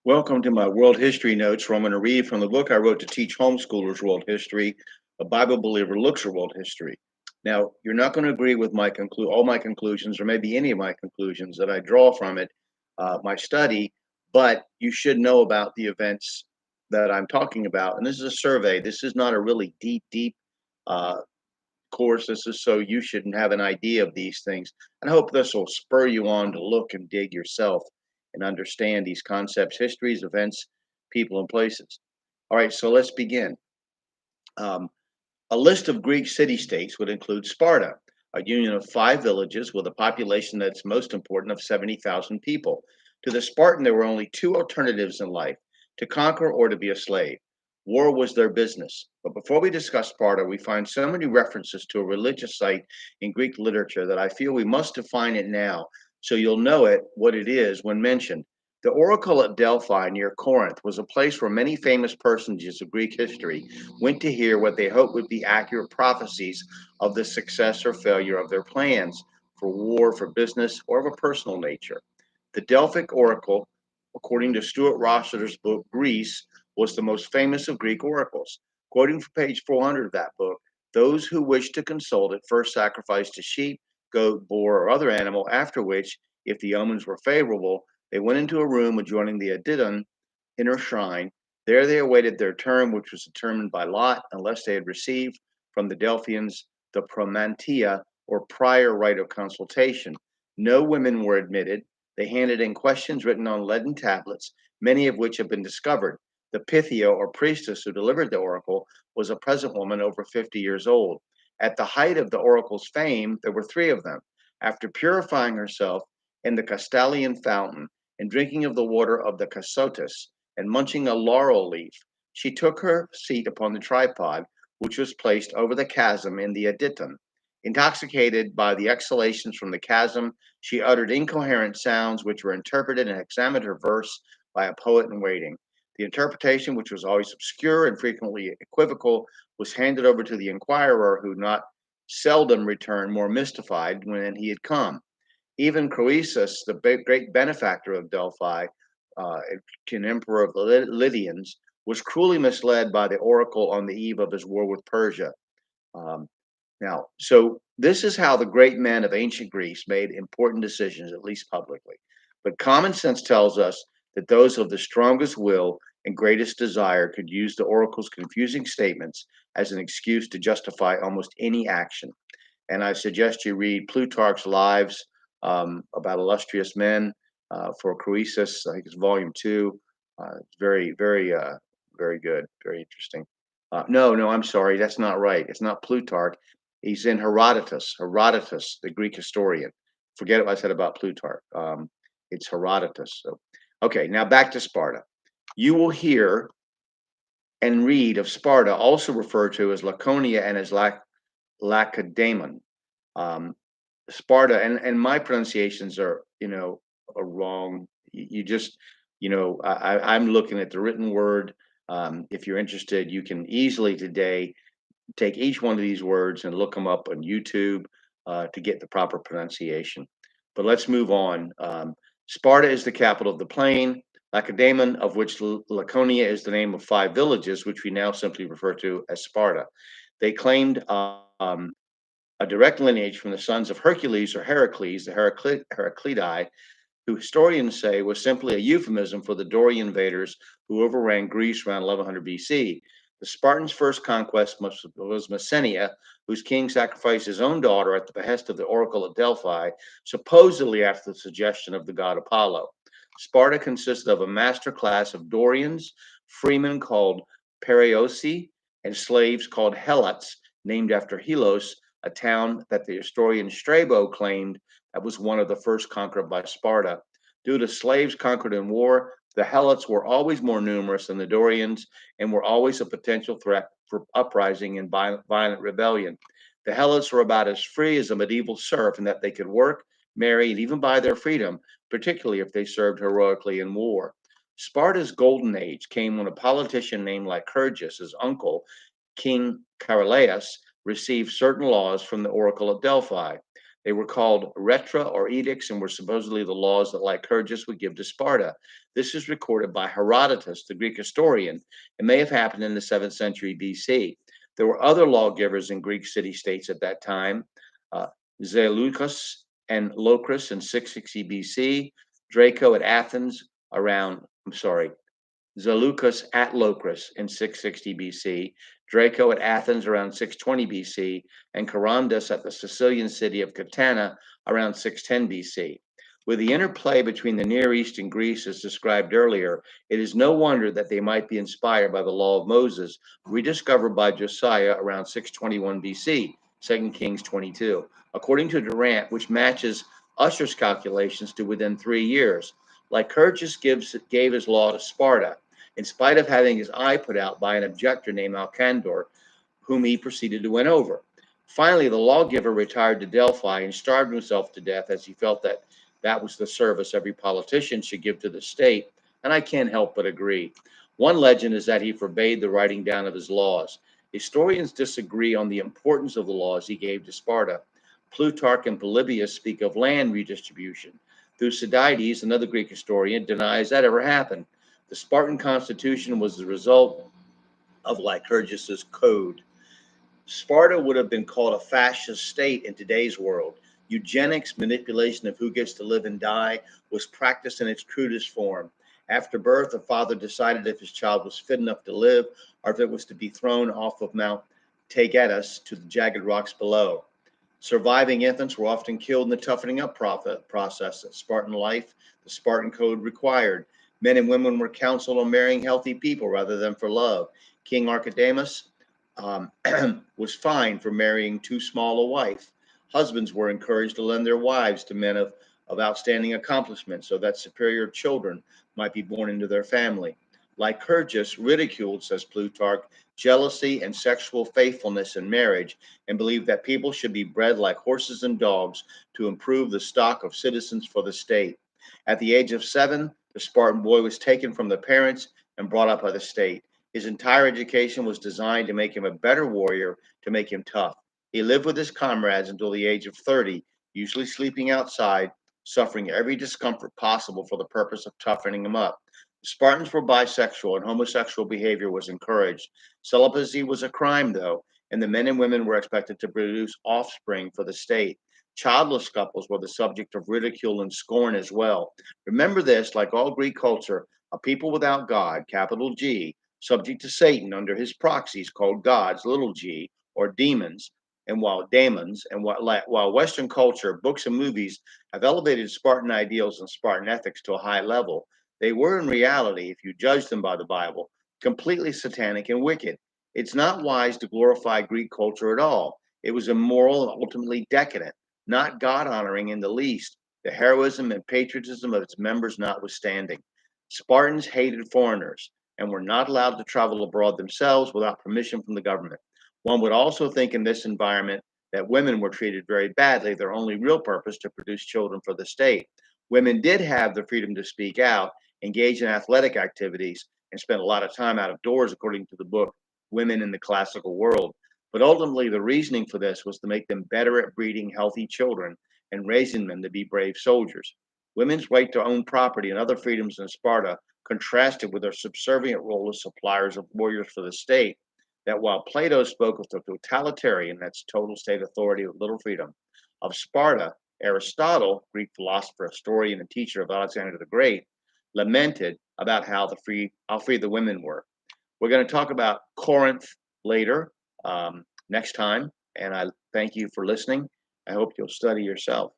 Welcome to my world history notes, where I'm going to read from the book I wrote to teach homeschoolers world history. A Bible believer looks at world history. Now, you're not going to agree with all my conclusions, or maybe any of my conclusions that I draw from it, my study, but you should know about the events that I'm talking about. And this is a survey. This is not a really deep uh, course. This is so you should have an idea of these things. And I hope this will spur you on to look and dig yourself and understand these concepts, histories, events, people, and places. All right, so let's begin. Um, a list of Greek city states would include Sparta, a union of 5 villages with a population that's most important of 70,000 people. To the Spartan, there were only two alternatives in life: to conquer or to be a slave. War was their business. But before we discuss Sparta, we find so many references to a religious site in Greek literature that I feel we must define it now so you'll know what it is when mentioned. The oracle at Delphi near Corinth was a place where many famous personages of Greek history went to hear what they hoped would be accurate prophecies of the success or failure of their plans for war, for business, or of a personal nature. The Delphic oracle, according to Stuart Rossiter's book Greece, was the most famous of Greek oracles. Quoting from page 400 of that book, those who wished to consult it first sacrificed a sheep, goat, boar, or other animal, after which, if the omens were favorable, they went into a room adjoining the Adyton inner shrine. There they awaited their term, which was determined by lot, unless they had received from the Delphians the promantia, or prior right of consultation. No women were admitted. They handed in questions written on leaden tablets, many of which have been discovered. The Pythia, or priestess, who delivered the oracle was a peasant woman over 50 years old. At the height of the oracle's fame, there were three of them. After purifying herself in the Castalian fountain and drinking of the water of the Casotis, and munching a laurel leaf, she took her seat upon the tripod, which was placed over the chasm in the Adyton. Intoxicated by the exhalations from the chasm, she uttered incoherent sounds which were interpreted and examined her verse by a poet in waiting. The interpretation, which was always obscure and frequently equivocal, was handed over to the inquirer, who not seldom returned more mystified when he had come. Even Croesus, the great benefactor of Delphi, uh, an emperor of the Lydians, was cruelly misled by the oracle on the eve of his war with Persia. Um, so this is how the great men of ancient Greece made important decisions, at least publicly. But common sense tells us that those of the strongest will and greatest desire could use the oracle's confusing statements as an excuse to justify almost any action. And I suggest you read Plutarch's Lives, about illustrious men, for Croesus. I think it's volume two. It's very good, very interesting. No, I'm sorry, that's not right. It's not Plutarch. He's in Herodotus, the Greek historian. Forget what I said about Plutarch. It's Herodotus. So, okay, now back to Sparta. You will hear and read of Sparta also referred to as Laconia and as Lacedaemon. Um, Sparta, and my pronunciations are wrong. You just, I'm looking at the written word. If you're interested, you can easily today take each one of these words and look them up on YouTube to get the proper pronunciation. But let's move on. Sparta is the capital of the plain. Lacedaemon, of which Laconia is the name of 5 villages, which we now simply refer to as Sparta. They claimed a direct lineage from the sons of Hercules or Heracles, the Heraclidai, who historians say was simply a euphemism for the Dorian invaders who overran Greece around 1100 BC. The Spartans' first conquest was Messenia, whose king sacrificed his own daughter at the behest of the oracle at Delphi, supposedly after the suggestion of the god Apollo. Sparta consisted of a master class of Dorians, freemen called Perioeci, and slaves called Helots, named after Helos, a town that the historian Strabo claimed that was one of the first conquered by Sparta. Due to slaves conquered in war, the Helots were always more numerous than the Dorians and were always a potential threat for uprising and violent rebellion. The Helots were about as free as a medieval serf in that they could work, marry, and even buy their freedom, particularly if they served heroically in war. Sparta's golden age came when a politician named Lycurgus, his uncle, King Charalaeus, received certain laws from the oracle at Delphi. They were called retra or edicts and were supposedly the laws that Lycurgus would give to Sparta. This is recorded by Herodotus, the Greek historian. It may have happened in the 7th century BC. There were other lawgivers in Greek city-states at that time, Zeleucus and Locris in 660 BC, Draco at Athens around, Zeleucus at Locris in 660 BC, Draco at Athens around 620 BC, and Charondas at the Sicilian city of Catana around 610 BC. With the interplay between the Near East and Greece as described earlier, it is no wonder that they might be inspired by the law of Moses, rediscovered by Josiah around 621 BC, 2 Kings 22, according to Durant, which matches Usher's calculations to within 3 years. Lycurgus gave his law to Sparta, in spite of having his eye put out by an objector named Alcandor, whom he proceeded to win over. Finally, the lawgiver retired to Delphi and starved himself to death as he felt that that was the service every politician should give to the state, and I can't help but agree. One legend is that he forbade the writing down of his laws. Historians disagree on the importance of the laws he gave to Sparta. Plutarch and Polybius speak of land redistribution. Thucydides, another Greek historian, denies that ever happened. The Spartan constitution was the result of Lycurgus's code. Sparta would have been called a fascist state in today's world. Eugenics, manipulation of who gets to live and die, was practiced in its crudest form. After birth, the father decided if his child was fit enough to live or if it was to be thrown off of Mount Taygetus to the jagged rocks below. Surviving infants were often killed in the toughening up process that Spartan life, the Spartan code required. Men and women were counseled on marrying healthy people rather than for love. King Archidamus was fined for marrying too small a wife. Husbands were encouraged to lend their wives to men of outstanding accomplishments so that superior children might be born into their family. Lycurgus ridiculed, says Plutarch, jealousy and sexual faithfulness in marriage and believed that people should be bred like horses and dogs to improve the stock of citizens for the state. At the age of 7, the Spartan boy was taken from the parents and brought up by the state. His entire education was designed to make him a better warrior, to make him tough. He lived with his comrades until the age of 30, usually sleeping outside, suffering every discomfort possible for the purpose of toughening him up. The Spartans were bisexual and homosexual behavior was encouraged. Celibacy was a crime, though, and the men and women were expected to produce offspring for the state. Childless couples were the subject of ridicule and scorn as well. Remember this, like all Greek culture, a people without God, capital G, subject to Satan under his proxies called gods, little g, or demons, and while Western culture, books and movies have elevated Spartan ideals and Spartan ethics to a high level, they were in reality, if you judge them by the Bible, completely satanic and wicked. It's not wise to glorify Greek culture at all. It was immoral and ultimately decadent, not God-honoring in the least, the heroism and patriotism of its members notwithstanding. Spartans hated foreigners and were not allowed to travel abroad themselves without permission from the government. One would also think in this environment that women were treated very badly, their only real purpose to produce children for the state. Women did have the freedom to speak out, engage in athletic activities, and spend a lot of time out of doors, according to the book Women in the Classical World. But ultimately, the reasoning for this was to make them better at breeding healthy children and raising them to be brave soldiers. Women's right to own property and other freedoms in Sparta contrasted with their subservient role as suppliers of warriors for the state. That while Plato spoke of the totalitarian, that's total state authority with little freedom, of Sparta, Aristotle, Greek philosopher, historian, and teacher of Alexander the Great, lamented about how free the women were. We're going to talk about Corinth later, next time, and I thank you for listening. I hope you'll study yourself.